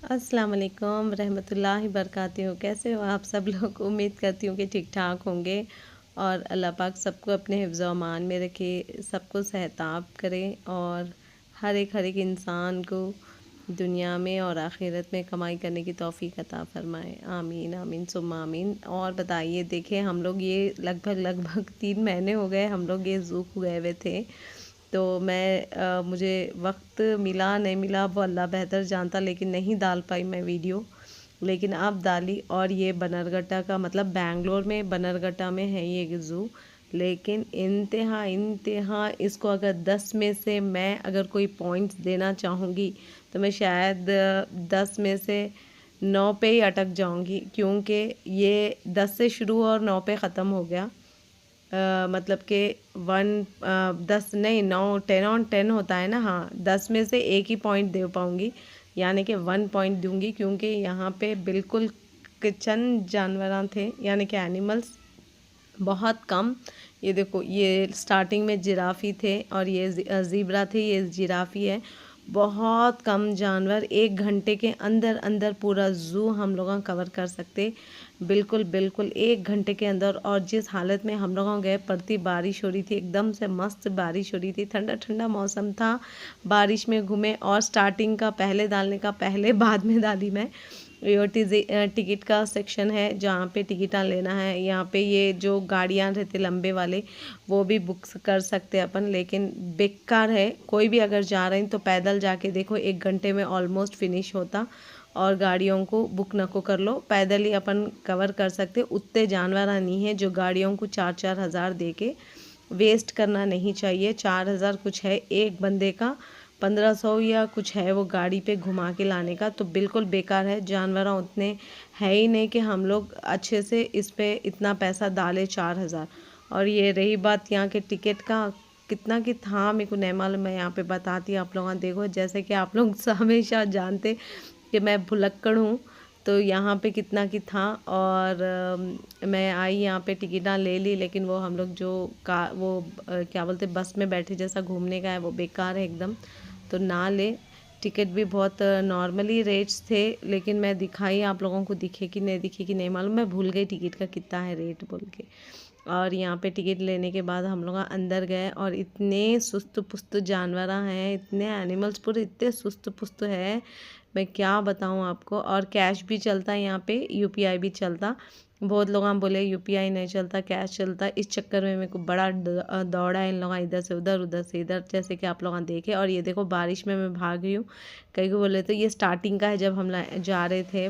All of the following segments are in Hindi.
अस्सलाम वालेकुम रहमतुल्लाहि बरकातहू। कैसे हो आप सब लोग? उम्मीद करती हूँ कि ठीक ठाक होंगे और अल्लाह पाक सबको अपने हिफ्ज़ व अमान में रखे, सबको सहताब करे और हर एक इंसान को दुनिया में और आखिरत में कमाई करने की तौफ़ीक अता फ़रमाए। आमीन आमीन सुम्मा आमीन। और बताइए, देखिए हम लोग ये लगभग 3 महीने हो गए हम लोग ये ज़ू को गए हुए थे। तो मुझे वक्त मिला नहीं मिला वो अल्लाह बेहतर जानता, लेकिन नहीं डाल पाई मैं वीडियो। लेकिन अब डाली। और ये बनरघट्टा का मतलब बेंगलोर में बनरघट्टा में है ये ज़ू। लेकिन इंतहा इंतहा इसको अगर 10 में से मैं अगर कोई पॉइंट्स देना चाहूँगी तो मैं शायद 10 में से 9 पे ही अटक जाऊँगी, क्योंकि ये 10 से शुरू और 9 पे ख़त्म हो गया। मतलब कि 10 नहीं 9 10 ऑन 10 होता है ना। हाँ, 10 में से एक ही पॉइंट दे पाऊँगी, यानी कि 1 पॉइंट दूँगी, क्योंकि यहाँ पे बिल्कुल किचन जानवर थे, यानी कि एनिमल्स बहुत कम। ये देखो, ये स्टार्टिंग में जिराफ़ी थे और ये ज़ीब्रा थे, ये जिराफ़ी है। बहुत कम जानवर, 1 घंटे के अंदर अंदर पूरा ज़ू हम लोग कवर कर सकते, बिल्कुल बिल्कुल 1 घंटे के अंदर। और जिस हालत में हम लोग गए, पड़ती बारिश हो रही थी, एकदम से मस्त बारिश हो रही थी, ठंडा ठंडा मौसम था, बारिश में घूमे। और स्टार्टिंग का पहले डालने का पहले बाद में डाली मैं। टिकट का सेक्शन है जहाँ पे टिकट लेना है। यहाँ पे ये जो गाड़ियाँ रहते लंबे वाले वो भी बुक कर सकते हैं अपन, लेकिन बेकार है। कोई भी अगर जा रहे हैं तो पैदल जाके देखो, 1 घंटे में ऑलमोस्ट फिनिश होता। और गाड़ियों को बुक नको कर लो, पैदल ही अपन कवर कर सकते। उतने जानवर नहीं है जो गाड़ियों को 4-4 हज़ार दे के वेस्ट करना नहीं चाहिए। 4 हज़ार कुछ है एक बंदे का, 1500 या कुछ है वो गाड़ी पे घुमा के लाने का, तो बिल्कुल बेकार है। जानवर उतने है ही नहीं कि हम लोग अच्छे से इस पे इतना पैसा डालें, 4 हज़ार। और ये रही बात यहाँ के टिकट का, कितना कि था मेरे को नहीं मालूम, मैं यहाँ पे बताती आप लोग देखो। जैसे कि आप लोग हमेशा जानते कि मैं भुलक्कड़ हूँ, तो यहाँ पे कितना की था। और मैं आई यहाँ पे टिकटा ले ली, लेकिन वो हम लोग जो क्या बोलते बस में बैठे जैसा घूमने का है, वो बेकार है एकदम, तो ना ले। टिकट भी बहुत नॉर्मली रेट्स थे, लेकिन मैं दिखाई आप लोगों को, दिखे कि नहीं मालूम, मैं भूल गई टिकट का कितना है रेट बोल के। और यहाँ पे टिकट लेने के बाद हम लोग अंदर गए, और इतने सुस्त पुस्त जानवर हैं, इतने एनिमल्स पूरे इतने सुस्त पुस्त है, मैं क्या बताऊँ आपको। और कैश भी चलता है यहाँ पे, यूपीआई भी चलता। बहुत लोग हम बोले यूपीआई नहीं चलता, कैश चलता। इस चक्कर में मेरे को बड़ा दौड़ा है इन लोग इधर से उधर से इधर, जैसे कि आप लोग देखे। और ये देखो, बारिश में मैं भाग रही हूँ। कहीं को बोले तो ये स्टार्टिंग का है, जब हम जा रहे थे।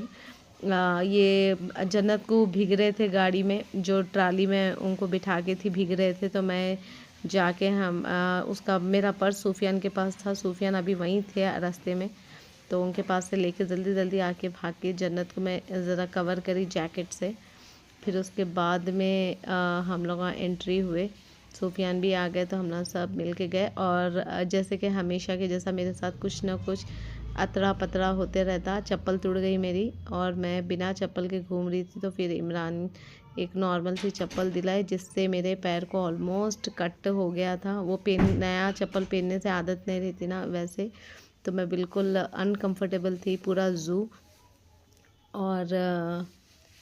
ये जन्नत को भीग रहे थे गाड़ी में, जो ट्राली में उनको बिठा के थी, भीग रहे थे। तो मैं जाके उसका मेरा पर्स सूफियान के पास था, सूफियान अभी वहीं थे रास्ते में, तो उनके पास से लेके जल्दी जल्दी आके भाग के जन्नत को मैं ज़रा कवर करी जैकेट से। फिर उसके बाद में हम लोग एंट्री हुए, सूफियान भी आ गए, तो हम लोग सब मिल के गए। और जैसे कि हमेशा के जैसा मेरे साथ कुछ ना कुछ अतरा पतरा होते रहता। चप्पल टूट गई मेरी और मैं बिना चप्पल के घूम रही थी, तो फिर इमरान एक नॉर्मल सी चप्पल दिलाए, जिससे मेरे पैर को ऑलमोस्ट कट हो गया था। वो नया चप्पल पहनने से आदत नहीं रहती ना वैसे, तो मैं बिल्कुल अनकंफर्टेबल थी पूरा ज़ू। और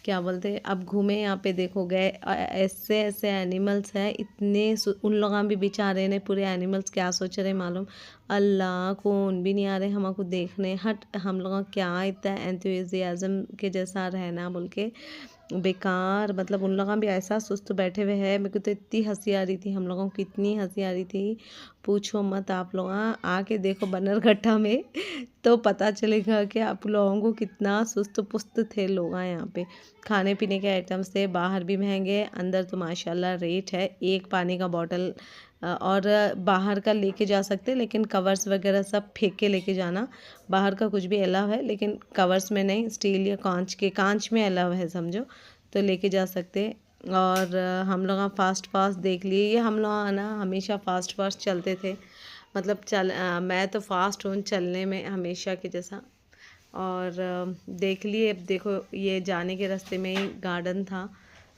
क्या बोलते, अब घूमे यहाँ पे, देखो गए, ऐसे ऐसे एनिमल्स हैं इतने। उन लोग भी बेचारे ने पूरे एनिमल्स क्या सोच रहे मालूम, अल्लाह कौन भी नहीं आ रहे हमको देखने। हट, हम लोग क्या इतना एंथुसियाज्म के जैसा रहना बोल के, बेकार। मतलब उन लोग भी ऐसा सुस्त बैठे हुए हैं। मेरे को तो इतनी हंसी आ रही थी, हम लोगों की इतनी हंसी आ रही थी, पूछो मत। आप लोग आके देखो बनरघट्टा में तो पता चलेगा कि आप लोगों को कितना सुस्त पुस्त थे लोग यहाँ पे। खाने पीने के आइटम्स थे, बाहर भी महंगे, अंदर तो माशाल्लाह रेट है। एक पानी का बॉटल और बाहर का लेके जा सकते, लेकिन कवर्स वगैरह सब फेंक के लेके जाना। बाहर का कुछ भी अलाव है, लेकिन कवर्स में नहीं, स्टील या कांच में अलाव है समझो, तो लेके जा सकते। और हम लोग फास्ट फास्ट देख लिए। ये हम लोग ना हमेशा फास्ट फास्ट चलते थे, मतलब मैं तो फास्ट हूँ चलने में हमेशा के जैसा। और देख लिए। अब देखो, ये जाने के रास्ते में ही गार्डन था,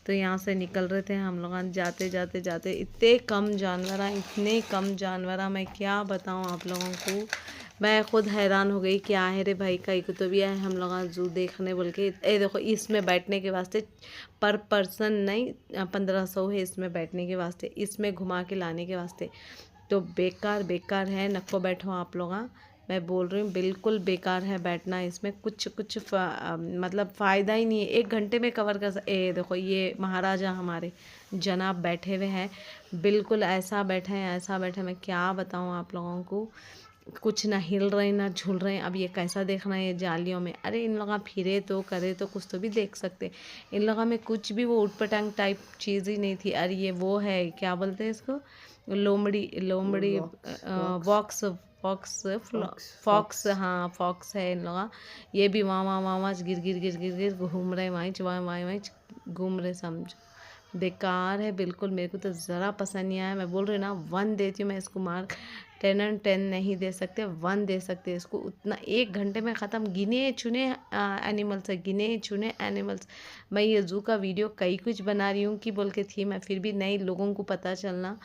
तो यहाँ से निकल रहे थे हम लोग। जाते जाते जाते इतने कम जानवर, इतने कम जानवर, मैं क्या बताऊँ आप लोगों को। मैं खुद हैरान हो गई, क्या है रे भाई, कई को तो भी आए हम लोग जू देखने बोल के। ये देखो इसमें बैठने के वास्ते पर पर्सन नहीं 1500 है इसमें बैठने के वास्ते, इसमें घुमा के लाने के वास्ते। तो बेकार बेकार है, नको बैठो आप लोग। मैं बोल रही हूँ बिल्कुल बेकार है बैठना इसमें, कुछ मतलब फ़ायदा ही नहीं है। 1 घंटे में कवर ए देखो ये महाराजा हमारे जनाब बैठे हुए हैं, बिल्कुल ऐसा बैठे हैं, ऐसा बैठे, मैं क्या बताऊँ आप लोगों को। कुछ ना हिल रहे ना झूल रहे। अब ये कैसा देखना है ये जालियों में। अरे इन लोग फिरे तो करे तो कुछ तो भी देख सकते। इन लोगों में कुछ भी वो उटपटांग टाइप चीज़ ही नहीं थी। अरे ये वो है, क्या बोलते हैं इसको, लोमड़ी लोमड़ी वॉक्स फॉक्स फॉक्स, हाँ फॉक्स है इन लोग। ये भी वहाँ वहाँ वहाँ वहाँ गिर गिर गिर गिर गिर घूम रहे, वहीं वहाँ वहीं वहीं घूम रहे, समझो बेकार है बिल्कुल। मेरे को तो ज़रा पसंद नहीं आया। मैं बोल रही हूँ ना 1 देती हूँ मैं इसको, मार्क 10 और 10 नहीं दे सकते, 1 दे सकते इसको। उतना 1 घंटे में ख़त्म, गिने चुने एनिमल्स है, गिने चुने एनिमल्स। मैं ये जू का वीडियो कई कुछ बना रही हूँ कि बोल के थी मैं, फिर भी नए लोगों को पता चलना।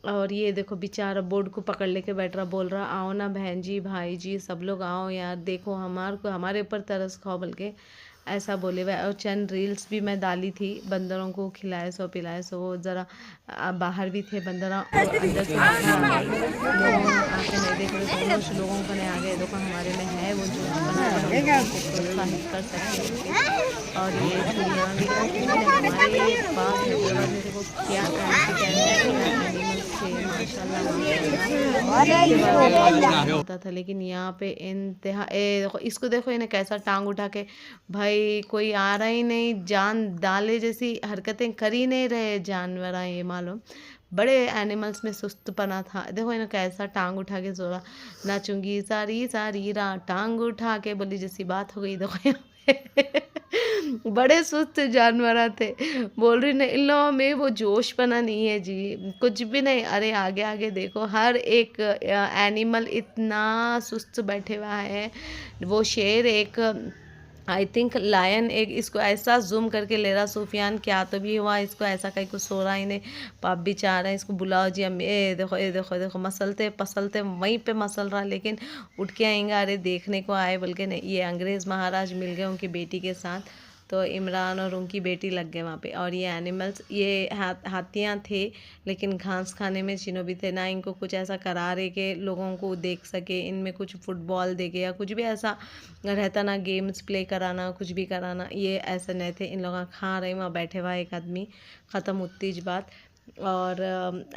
और ये देखो बेचारा बोर्ड को पकड़ लेके बैठ रहा, बोल रहा आओ ना बहन जी भाई जी सब लोग आओ यार, देखो हमारे ऊपर तरस खाओ, बल्कि ऐसा बोले हुए। और चंद रील्स भी मैं डाली थी, बंदरों को खिलाए सो पिलाए सो। वो ज़रा बाहर भी थे बंदर, अंदर से बाहर आ गए, लोगों आके नहीं देख रहे थे, कुछ लोगों को नहीं आ गए। देखो हमारे में है वो जो बना रहे हैं, हम लोगों को प्रोत्साहित कर सकते हैं। और ये चिड़िया भी हमारे पास हैदराबाद में देखो क्या एनिमल्स थे, माशाल्लाह होता था। लेकिन यहाँ पे इंतहा, देखो इसको देखो, इन्हें कैसा टांग उठा के, भाई कोई आ रहा ही नहीं, जान डाले जैसी हरकतें कर ही नहीं रहे जानवर आए ये मालूम। बड़े एनिमल्स में सुस्तपना था। देखो इन्हें कैसा टांग उठा के जोरा, नाचूंगी सारी सारी रात टांग उठा के बोली जैसी बात हो गई। देखो यहाँ पे बड़े सुस्त जानवर थे। बोल रही नहीं, इन लोगों में वो जोशपना नहीं है जी, कुछ भी नहीं। अरे आगे आगे देखो, हर एक एनिमल इतना सुस्त बैठे हुआ है। वो शेर एक, आई थिंक लायन एक, इसको ऐसा जूम करके ले रहा सूफियान, क्या तो भी हुआ इसको, ऐसा कहीं कुछ सो रहा ही नहीं। पाप भी चाह रहे हैं इसको, बुलाओ जी हम, ए देखो ए देखो देखो, मसलते पसलते वहीं पे मसल रहा, लेकिन उठ के आएंगे। अरे देखने को आए बोल के नहीं। ये अंग्रेज़ महाराज मिल गए उनकी बेटी के साथ, तो इमरान और उनकी बेटी लग गए वहाँ पे। और ये एनिमल्स, ये हाथियाँ थे, लेकिन घास खाने में चिन्हों भी थे ना। इनको कुछ ऐसा करा रहे कि लोगों को देख सके, इनमें कुछ फुटबॉल देके या कुछ भी ऐसा रहता ना, गेम्स प्ले कराना, कुछ भी कराना, ये ऐसा नहीं थे। इन लोग खा रहे, वहाँ बैठे हुआ एक आदमी, ख़त्म उतनी ज बात। और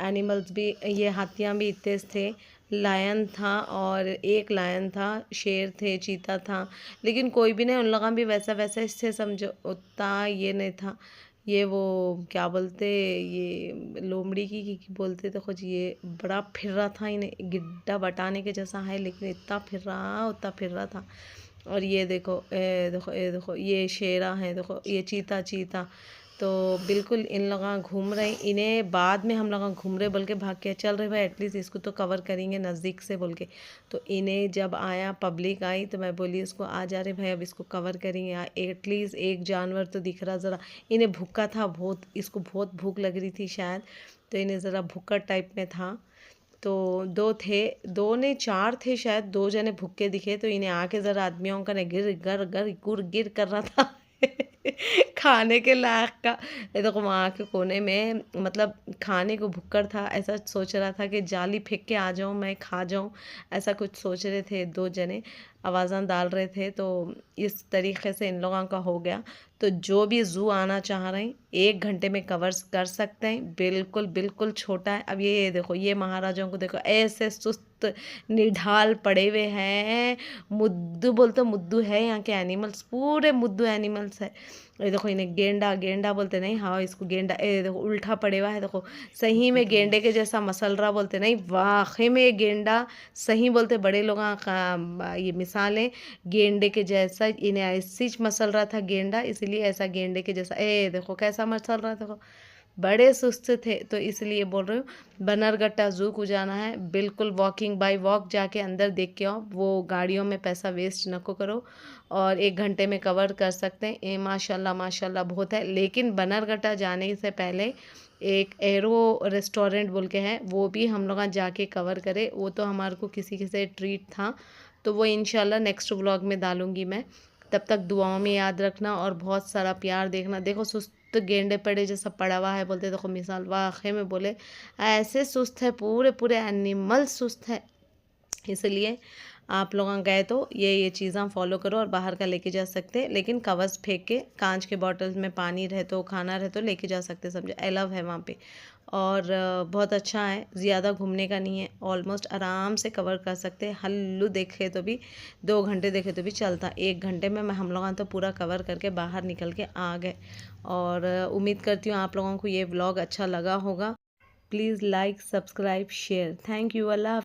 एनिमल्स भी, ये हाथियाँ भी इतने थे, लायन था, और एक लायन था, शेर थे, चीता था, लेकिन कोई भी नहीं। उन लोगों भी वैसा वैसा इससे समझो, उतना ये नहीं था। ये वो क्या बोलते, ये लोमड़ी की बोलते तो कुछ, ये बड़ा फिर रहा था, इन्हें गिड्डा बटाने के जैसा है, लेकिन इतना फिर रहा, उतना फिर रहा था। और ये देखो देखो देखो, ये शेरा है, देखो ये चीता चीता। तो बिल्कुल इन लोग घूम रहे, इन्हें बाद में हम लोग घूम रहे बोल के भाग के चल रहे, भाई एटलीस्ट इसको तो कवर करेंगे नज़दीक से बोल के। तो इन्हें जब आया, पब्लिक आई, तो मैं बोली इसको आ जा रहे भाई, अब इसको कवर करेंगे, एटलीस्ट एक जानवर तो दिख रहा ज़रा। इन्हें भूखा था बहुत, इसको बहुत भूख लग रही थी शायद, तो इन्हें ज़रा भूखा टाइप में था। तो 2 थे, 2 नहीं 4 थे शायद, 2 जने भूखे दिखे, तो इन्हें आके ज़रा आदमियों का ने गिर गर गर गुर गिर कर रहा था खाने के लायक का। ये देखो वहाँ के कोने में, मतलब खाने को भुक्कड़ था, ऐसा सोच रहा था कि जाली फेंक के आ जाऊँ मैं, खा जाऊँ, ऐसा कुछ सोच रहे थे 2 जने, आवाज़ां डाल रहे थे। तो इस तरीके से इन लोगों का हो गया। तो जो भी ज़ू आना चाह रहे हैं 1 घंटे में कवर कर सकते हैं, बिल्कुल बिल्कुल छोटा है। अब ये देखो, ये महाराजाओं को देखो, ऐसे सुस्त निढाल पड़े हुए हैं, मुद्दू बोलते, मुद्दू है यहाँ के एनिमल्स, पूरे मुद्दू एनिमल्स है। ये देखो इन्हें गेंडा, गेंडा बोलते नहीं, हाँ इसको गेंडा, ये देखो उल्टा पड़े हुआ है, देखो सही में गेंडे के जैसा मसल रहा, बोलते नहीं, वाकई में ये गेंडा सही बोलते। बड़े लोग ये मिसालें, गेंडे के जैसा इन्हें ऐसी मसल रहा था गेंडा, इसलिए ऐसा गेंडे के जैसा, देखो कैसा मसल रहा, देखो बड़े सुस्त थे। तो इसलिए बोल रही हूँ, बनरघट्टा ज़ू को जाना है, बिल्कुल वॉकिंग बाय वॉक जाके अंदर देख के आओ, वो गाड़ियों में पैसा वेस्ट न को करो, और 1 घंटे में कवर कर सकते हैं। माशाल्लाह माशाल्लाह बहुत है। लेकिन बनरघट्टा जाने से पहले एक एरो रेस्टोरेंट बोल के है, वो भी हम लोग जाके कवर करे। वो तो हमारे को किसी से ट्रीट था, तो वो इंशाल्लाह नेक्स्ट व्लॉग में डालूंगी मैं। तब तक दुआओं में याद रखना और बहुत सारा प्यार देखना। देखो सुस्त गेंडे पड़े जैसा पड़ा हुआ है, बोलते देखो मिसाल वाक़ई में बोले ऐसे सुस्त है, पूरे पूरे एनिमल सुस्त है। इसलिए आप लोग गए तो ये चीज़ें फॉलो करो और बाहर का लेके जा सकते, लेकिन कवर्स फेंक के कांच के बॉटल्स में पानी रहे तो खाना रहे तो लेके जा सकते, समझे, अलाउ है वहाँ पे। और बहुत अच्छा है, ज़्यादा घूमने का नहीं है, ऑलमोस्ट आराम से कवर कर सकते। हल्लू देखे तो भी 2 घंटे देखे तो भी चलता, 1 घंटे में हम लोग तो पूरा कवर करके बाहर निकल के आ गए। और उम्मीद करती हूँ आप लोगों को ये व्लॉग अच्छा लगा होगा। Please like, subscribe, share. Thank you. Allah.